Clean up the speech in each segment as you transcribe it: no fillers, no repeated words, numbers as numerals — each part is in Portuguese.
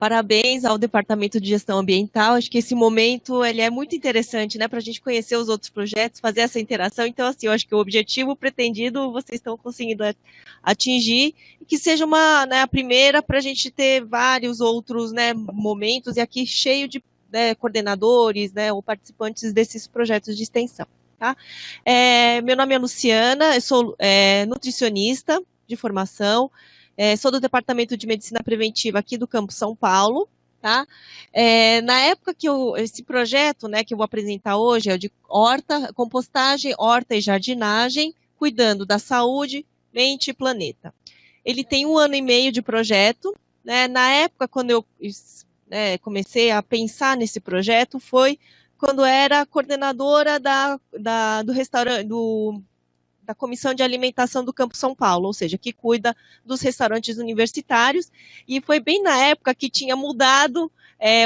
Parabéns ao Departamento de Gestão Ambiental. Acho que esse momento ele é muito interessante, né, para a gente conhecer os outros projetos, fazer essa interação. Então, assim, eu acho que o objetivo pretendido vocês estão conseguindo atingir, e que seja uma, né, a primeira para a gente ter vários outros, né, momentos, e aqui cheio de, né, coordenadores, né, ou participantes desses projetos de extensão. Tá? Meu nome é Luciana, eu sou nutricionista de formação. Sou do Departamento de Medicina Preventiva aqui do Campus São Paulo, tá? Na época que esse projeto, né, que eu vou apresentar hoje é o de horta, compostagem, horta e jardinagem, cuidando da saúde, mente e planeta. Ele tem 1 ano e meio de projeto, né? Na época, quando eu comecei a pensar nesse projeto, foi quando era coordenadora do restaurante, da Comissão de Alimentação do Campus São Paulo, ou seja, que cuida dos restaurantes universitários, e foi bem na época que tinha mudado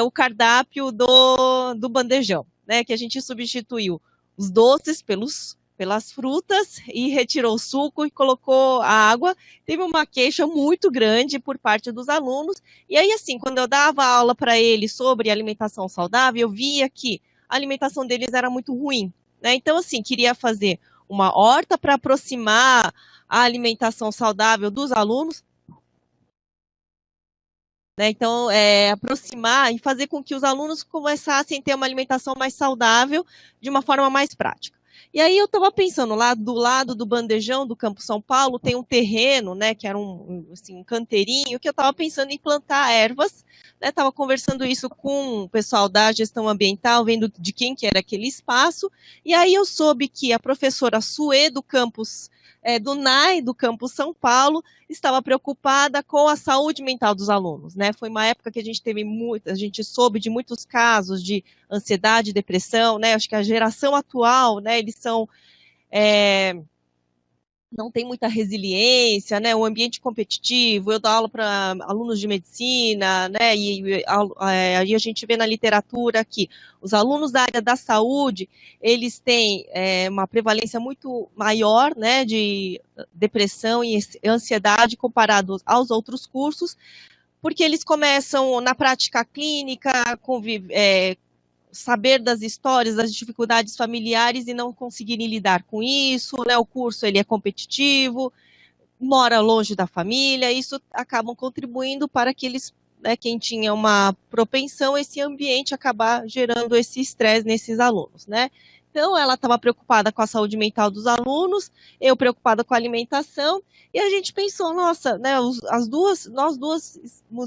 o cardápio do bandejão, né, que a gente substituiu os doces pelas frutas e retirou o suco e colocou a água. Teve uma queixa muito grande por parte dos alunos, e aí assim, quando eu dava aula para eles sobre alimentação saudável, eu via que a alimentação deles era muito ruim, né, então assim, queria fazer uma horta para aproximar a alimentação saudável dos alunos, né? Então, aproximar e fazer com que os alunos começassem a ter uma alimentação mais saudável de uma forma mais prática. E aí eu estava pensando, lá do lado do bandejão do Campus São Paulo, tem um terreno, né, que era um canteirinho, que eu estava pensando em plantar ervas, né, estava conversando isso com o pessoal da gestão ambiental, vendo de quem que era aquele espaço, e aí eu soube que a professora Suê do campus, do NAI, do Campus São Paulo, estava preocupada com a saúde mental dos alunos, né? Foi uma época que a gente soube de muitos casos de ansiedade, depressão, né? Acho que a geração atual, né, eles são não tem muita resiliência, né? O ambiente competitivo. Eu dou aula para alunos de medicina, né? E aí a gente vê na literatura que os alunos da área da saúde, eles têm uma prevalência muito maior, né, de depressão e ansiedade comparado aos outros cursos, porque eles começam na prática clínica, saber das histórias, das dificuldades familiares e não conseguirem lidar com isso, né? O curso ele é competitivo, mora longe da família, isso acabam contribuindo para que eles, né, quem tinha uma propensão, esse ambiente acabar gerando esse estresse nesses alunos, né? Então, ela estava preocupada com a saúde mental dos alunos, eu preocupada com a alimentação, e a gente pensou, nossa, né, nós duas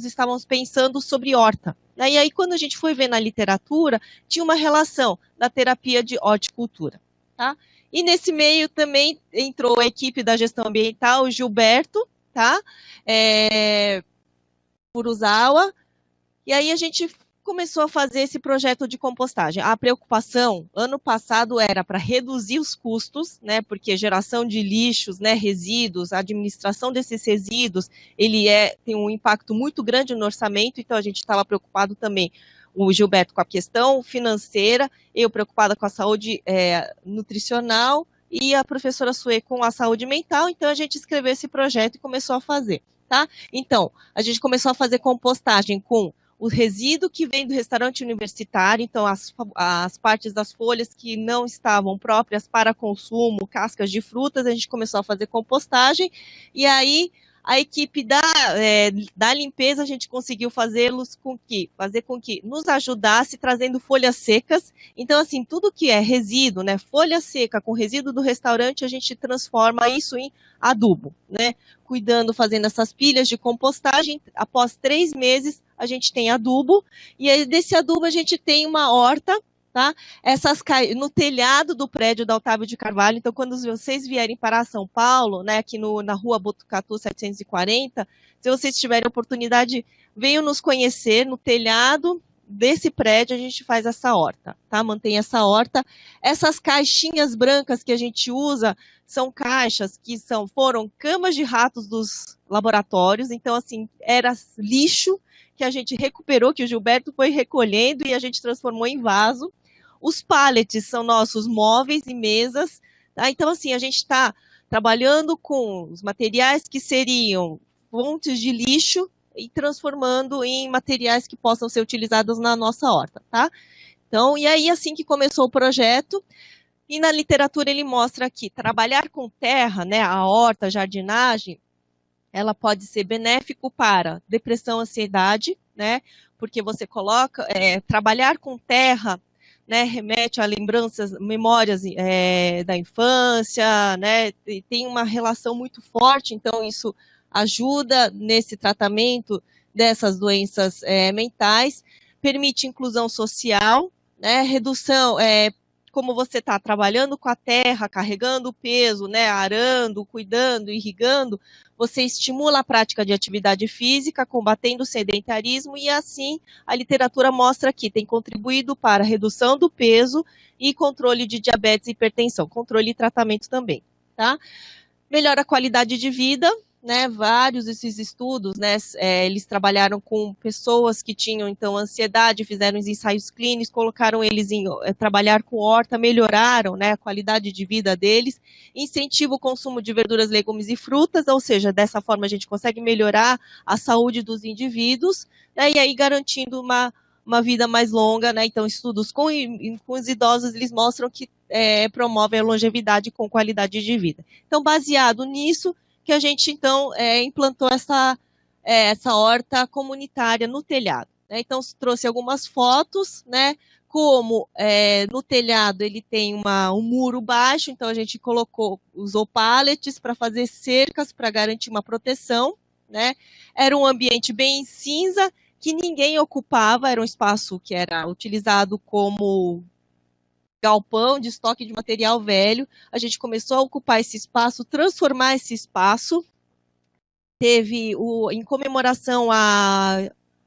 estávamos pensando sobre horta. Né? E aí, quando a gente foi ver na literatura, tinha uma relação da terapia de horticultura. Tá? E nesse meio também entrou a equipe da gestão ambiental, o Gilberto, tá? Furuzawa, e aí a gente começou a fazer esse projeto de compostagem. A preocupação, ano passado, era para reduzir os custos, né, porque geração de lixos, né, resíduos, a administração desses resíduos, tem um impacto muito grande no orçamento, então a gente estava preocupado também, o Gilberto com a questão financeira, eu preocupada com a saúde nutricional, e a professora Suê com a saúde mental, então a gente escreveu esse projeto e começou a fazer. Tá? Então, a gente começou a fazer compostagem com o resíduo que vem do restaurante universitário, então as partes das folhas que não estavam próprias para consumo, cascas de frutas, a gente começou a fazer compostagem, e aí a equipe da limpeza, a gente conseguiu fazer com que nos ajudasse trazendo folhas secas. Então, assim, tudo que é resíduo, né, folha seca com resíduo do restaurante, a gente transforma isso em adubo, né, cuidando, fazendo essas pilhas de compostagem. Após 3 meses, a gente tem adubo, e aí desse adubo a gente tem uma horta, tá? No telhado do prédio da Otávio de Carvalho. Então, quando vocês vierem para São Paulo, né, aqui na rua Botucatu 740, se vocês tiverem oportunidade, venham nos conhecer no telhado desse prédio, a gente faz essa horta, tá? Mantém essa horta. Essas caixinhas brancas que a gente usa são caixas que foram camas de ratos dos laboratórios, então, assim, era lixo que a gente recuperou, que o Gilberto foi recolhendo e a gente transformou em vaso. Os pallets são nossos móveis e mesas, tá? Então, assim, a gente está trabalhando com os materiais que seriam fontes de lixo, e transformando em materiais que possam ser utilizados na nossa horta, tá? Então, e aí assim que começou o projeto, e na literatura ele mostra que trabalhar com terra, né, a horta, a jardinagem, ela pode ser benéfico para depressão, ansiedade, né, porque você coloca, trabalhar com terra, né, remete a lembranças, memórias da infância, né, tem uma relação muito forte, então isso ajuda nesse tratamento dessas doenças mentais, permite inclusão social, né, redução, como você está trabalhando com a terra, carregando o peso, né, arando, cuidando, irrigando, você estimula a prática de atividade física, combatendo o sedentarismo, e assim a literatura mostra que tem contribuído para a redução do peso e controle de diabetes e hipertensão, controle e tratamento também, tá? Melhora a qualidade de vida, né, vários desses estudos, né, eles trabalharam com pessoas que tinham, então, ansiedade, fizeram os ensaios clínicos, colocaram eles em trabalhar com horta, melhoraram, né, a qualidade de vida deles, incentiva o consumo de verduras, legumes e frutas, ou seja, dessa forma a gente consegue melhorar a saúde dos indivíduos, né, e aí garantindo uma vida mais longa, né, então estudos com os idosos, eles mostram que promovem a longevidade com qualidade de vida. Então, baseado nisso, que a gente, então, implantou essa horta comunitária no telhado, né? Então, trouxe algumas fotos, né? Como no telhado ele tem um muro baixo, então a gente usou pallets para fazer cercas para garantir uma proteção, né? Era um ambiente bem cinza, que ninguém ocupava, era um espaço que era utilizado como galpão de estoque de material velho. A gente começou a ocupar esse espaço, transformar esse espaço. Teve, em comemoração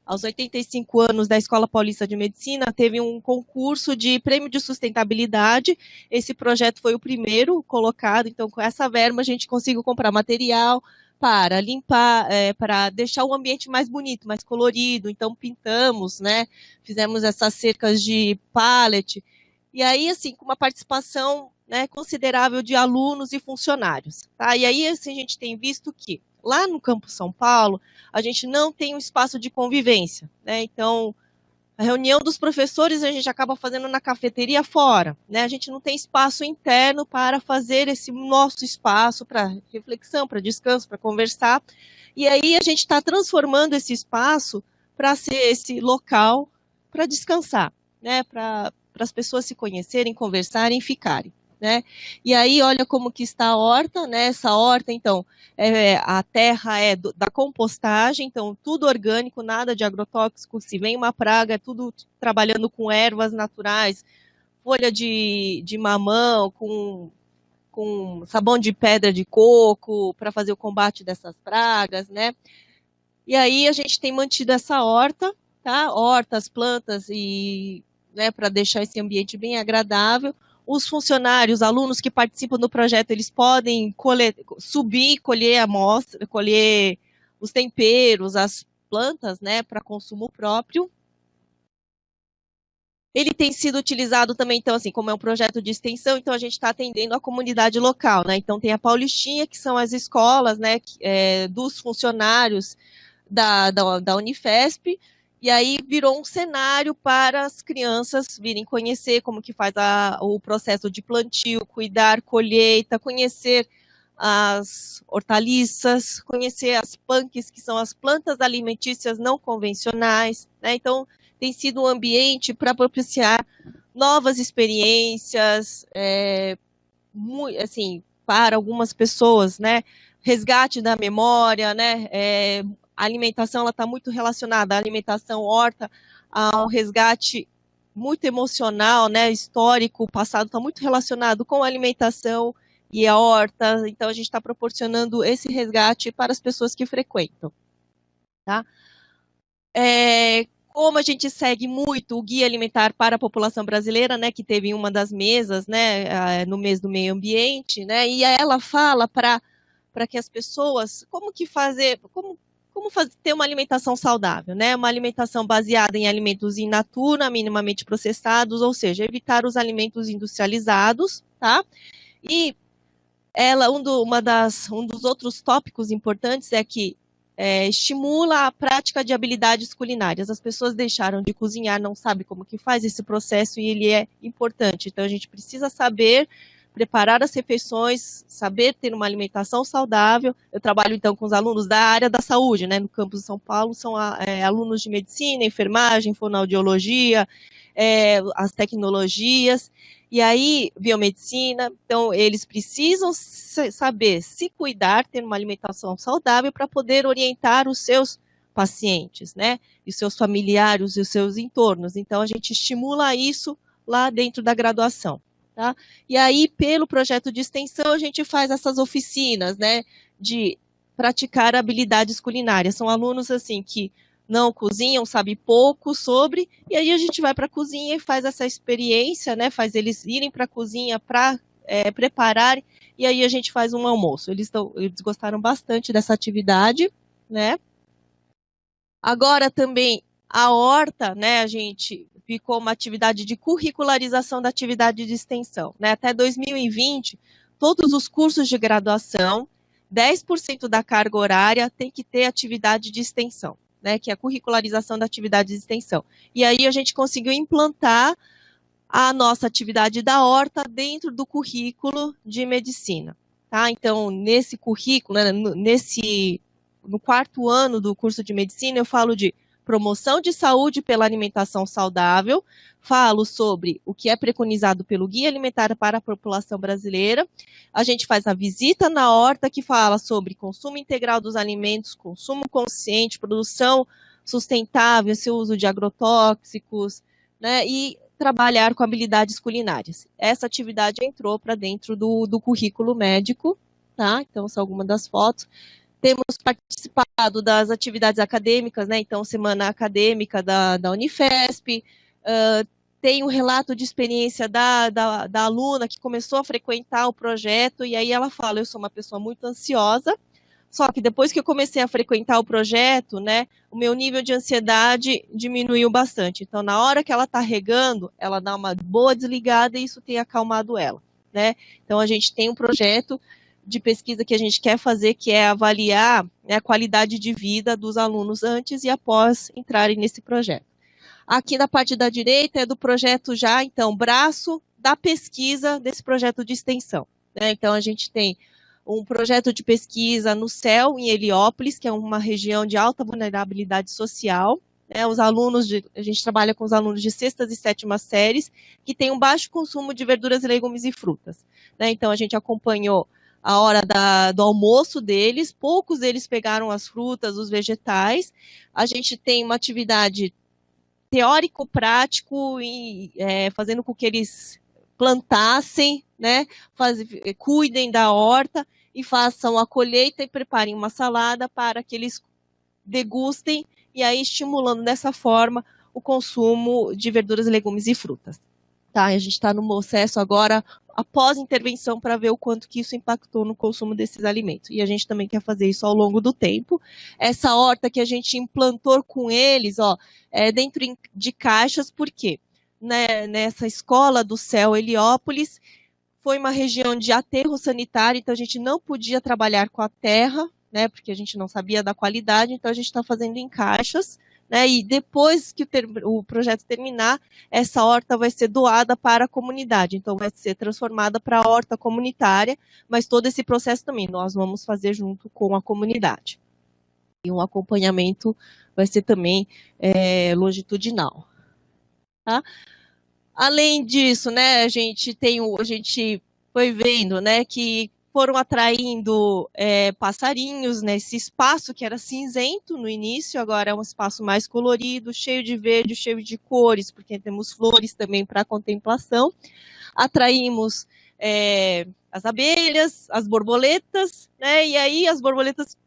aos 85 anos da Escola Paulista de Medicina, teve um concurso de prêmio de sustentabilidade. Esse projeto foi o primeiro colocado, então com essa verba a gente conseguiu comprar material para limpar, para deixar o ambiente mais bonito, mais colorido. Então pintamos, né? Fizemos essas cercas de pallet. E aí, assim, com uma participação, né, considerável de alunos e funcionários. Tá? E aí, assim, a gente tem visto que lá no Campus São Paulo, a gente não tem um espaço de convivência, né? Então, a reunião dos professores a gente acaba fazendo na cafeteria fora, né? A gente não tem espaço interno para fazer esse nosso espaço para reflexão, para descanso, para conversar. E aí a gente está transformando esse espaço para ser esse local para descansar, né? Para as pessoas se conhecerem, conversarem e ficarem, né? E aí, olha como que está a horta, né? Essa horta, então, a terra é da compostagem, então, tudo orgânico, nada de agrotóxico. Se vem uma praga, é tudo trabalhando com ervas naturais, folha de mamão, com sabão de pedra de coco, para fazer o combate dessas pragas, né? E aí, a gente tem mantido essa horta, tá? Hortas, plantas e, né, para deixar esse ambiente bem agradável. Os funcionários, alunos que participam do projeto, eles podem subir, colher a amostra, colher os temperos, as plantas, né, para consumo próprio. Ele tem sido utilizado também, então, assim, como é um projeto de extensão, então a gente está atendendo a comunidade local, né? Então tem a Paulistinha, que são as escolas, né, dos funcionários da Unifesp. E aí virou um cenário para as crianças virem conhecer como que faz o processo de plantio, cuidar, colheita, conhecer as hortaliças, conhecer as punks, que são as plantas alimentícias não convencionais, né? Então, tem sido um ambiente para propiciar novas experiências, assim, para algumas pessoas, né? Resgate da memória, né? A alimentação está muito relacionada, a alimentação horta, a um resgate muito emocional, né, histórico, o passado está muito relacionado com a alimentação e a horta, então a gente está proporcionando esse resgate para as pessoas que frequentam. Tá? Como a gente segue muito o Guia Alimentar para a População Brasileira, né, que teve uma das mesas, né, no mês do meio ambiente, né, e ela fala para que as pessoas, como ter uma alimentação saudável, né? Uma alimentação baseada em alimentos in natura, minimamente processados, ou seja, evitar os alimentos industrializados, tá? E um dos outros tópicos importantes é que estimula a prática de habilidades culinárias. As pessoas deixaram de cozinhar, não sabem como que faz esse processo e ele é importante. Então, a gente precisa saber preparar as refeições, saber ter uma alimentação saudável. Eu trabalho, então, com os alunos da área da saúde, né? No campus de São Paulo, são alunos de medicina, enfermagem, fonoaudiologia, as tecnologias, e aí, biomedicina. Então, eles precisam saber se cuidar, ter uma alimentação saudável para poder orientar os seus pacientes, né? E os seus familiares e os seus entornos. Então, a gente estimula isso lá dentro da graduação. Tá? E aí, pelo projeto de extensão, a gente faz essas oficinas, né, de praticar habilidades culinárias. São alunos, assim, que não cozinham, sabem pouco sobre, e aí a gente vai para a cozinha e faz essa experiência, né, faz eles irem para a cozinha para preparar, e aí a gente faz um almoço. Eles gostaram bastante dessa atividade, né. Agora também, a horta, né, a gente ficou uma atividade de curricularização da atividade de extensão, né? Até 2020, todos os cursos de graduação, 10% da carga horária tem que ter atividade de extensão, né? Que é a curricularização da atividade de extensão. E aí a gente conseguiu implantar a nossa atividade da horta dentro do currículo de medicina, tá? Então, nesse currículo, né, no quarto ano do curso de medicina, eu falo de promoção de saúde pela alimentação saudável, falo sobre o que é preconizado pelo Guia Alimentar para a População Brasileira. A gente faz a visita na horta, que fala sobre consumo integral dos alimentos, consumo consciente, produção sustentável, seu uso de agrotóxicos, né, e trabalhar com habilidades culinárias. Essa atividade entrou para dentro do currículo médico, tá? Então, são algumas das fotos. Temos participado das atividades acadêmicas, né? Então, semana acadêmica da Unifesp, tem um relato de experiência da aluna que começou a frequentar o projeto, e aí ela fala, eu sou uma pessoa muito ansiosa, só que depois que eu comecei a frequentar o projeto, né, o meu nível de ansiedade diminuiu bastante. Então, na hora que ela está regando, ela dá uma boa desligada e isso tem acalmado ela, né? Então, a gente tem um projeto de pesquisa que a gente quer fazer, que é avaliar, né, a qualidade de vida dos alunos antes e após entrarem nesse projeto. Aqui na parte da direita é do projeto já, então, braço da pesquisa desse projeto de extensão, né? Então, a gente tem um projeto de pesquisa no CEL, em Heliópolis, que é uma região de alta vulnerabilidade social, né? A gente trabalha com os alunos de sextas e sétimas séries, que têm um baixo consumo de verduras, legumes e frutas, né? Então, a gente acompanhou a hora do almoço deles, poucos deles pegaram as frutas, os vegetais. A gente tem uma atividade teórico-prático, fazendo com que eles plantassem, né, cuidem da horta e façam a colheita e preparem uma salada para que eles degustem, e aí estimulando dessa forma o consumo de verduras, legumes e frutas. Tá, a gente está no processo agora, após intervenção, para ver o quanto que isso impactou no consumo desses alimentos. E a gente também quer fazer isso ao longo do tempo. Essa horta que a gente implantou com eles, ó, dentro de caixas, por quê? Né, nessa escola do CEL Heliópolis, foi uma região de aterro sanitário, então a gente não podia trabalhar com a terra, né, porque a gente não sabia da qualidade, então a gente está fazendo em caixas, né, e depois que o projeto terminar, essa horta vai ser doada para a comunidade, então vai ser transformada para a horta comunitária, mas todo esse processo também nós vamos fazer junto com a comunidade. E um acompanhamento vai ser também longitudinal. Tá? Além disso, né, a gente foi vendo, né, que foram atraindo passarinhos nesse espaço que era cinzento no início, agora é um espaço mais colorido, cheio de verde, cheio de cores, porque temos flores também para contemplação. Atraímos as abelhas, as borboletas, né, e aí as borboletas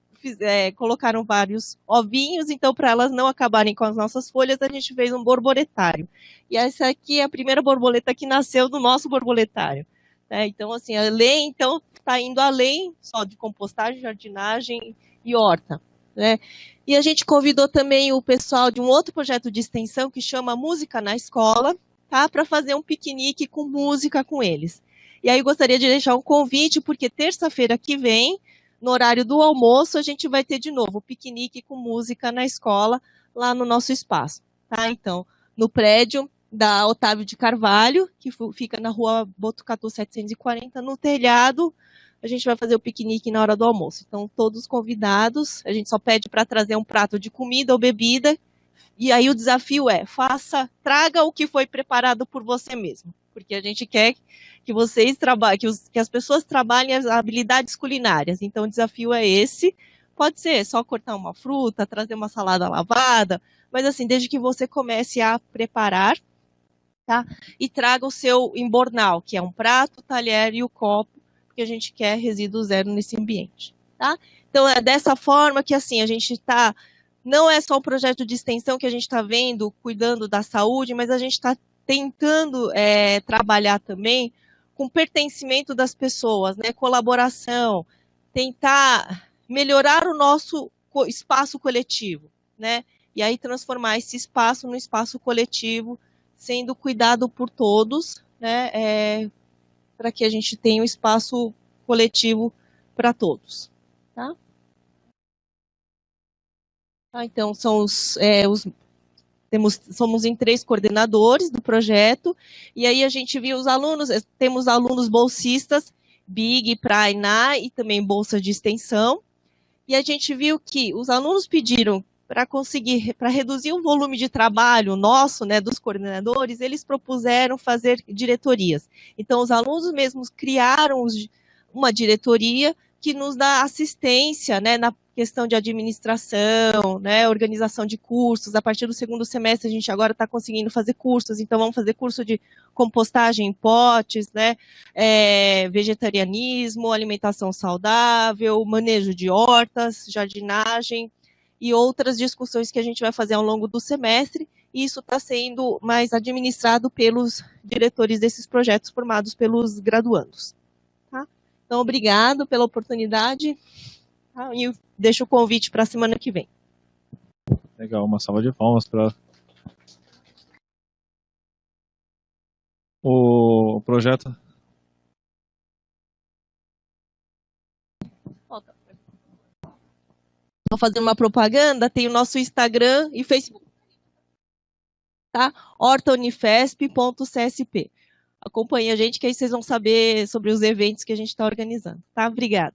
colocaram vários ovinhos, então para elas não acabarem com as nossas folhas, a gente fez um borboletário. E essa aqui é a primeira borboleta que nasceu do nosso borboletário. Então, assim, está indo além só de compostagem, jardinagem e horta, né? E a gente convidou também o pessoal de um outro projeto de extensão que chama Música na Escola, tá? Para fazer um piquenique com música com eles. E aí eu gostaria de deixar um convite, porque terça-feira que vem no horário do almoço, a gente vai ter de novo piquenique com música na escola, lá no nosso espaço, tá? Então, no prédio da Otávio de Carvalho, que fica na rua Botucatu 740, no telhado, a gente vai fazer o piquenique na hora do almoço. Então, todos convidados, a gente só pede para trazer um prato de comida ou bebida, e aí o desafio é, traga o que foi preparado por você mesmo, porque a gente quer que vocês trabalhem, que as pessoas trabalhem as habilidades culinárias. Então, o desafio é esse. Pode ser só cortar uma fruta, trazer uma salada lavada, mas assim, desde que você comece a preparar, tá? E traga o seu embornal, que é um prato, talher e o copo, porque a gente quer resíduo zero nesse ambiente, tá? Então, é dessa forma que, assim, a gente está... Não é só um projeto de extensão que a gente está vendo, cuidando da saúde, mas a gente está tentando trabalhar também com pertencimento das pessoas, né? Colaboração, tentar melhorar o nosso espaço coletivo, né? E aí transformar esse espaço no espaço coletivo, sendo cuidado por todos, né? Para que a gente tenha um espaço coletivo para todos, tá? Então, somos em 3 coordenadores do projeto, e aí a gente viu os alunos, temos alunos bolsistas, BIG, PRAINA e também bolsa de extensão, e a gente viu que os alunos pediram para reduzir o volume de trabalho nosso, né, dos coordenadores, eles propuseram fazer diretorias. Então, os alunos mesmos criaram uma diretoria que nos dá assistência, né, na questão de administração, né, organização de cursos. A partir do 2º semestre, a gente agora está conseguindo fazer cursos, então vamos fazer curso de compostagem em potes, né, vegetarianismo, alimentação saudável, manejo de hortas, jardinagem e outras discussões que a gente vai fazer ao longo do semestre, e isso está sendo mais administrado pelos diretores desses projetos formados pelos graduandos. Tá? Então, obrigado pela oportunidade. E deixo o convite para a semana que vem. Legal, uma salva de palmas para o projeto. Vou fazer uma propaganda, tem o nosso Instagram e Facebook, tá? hortaunifesp.csp. Acompanhe a gente que aí vocês vão saber sobre os eventos que a gente está organizando, tá? Obrigada.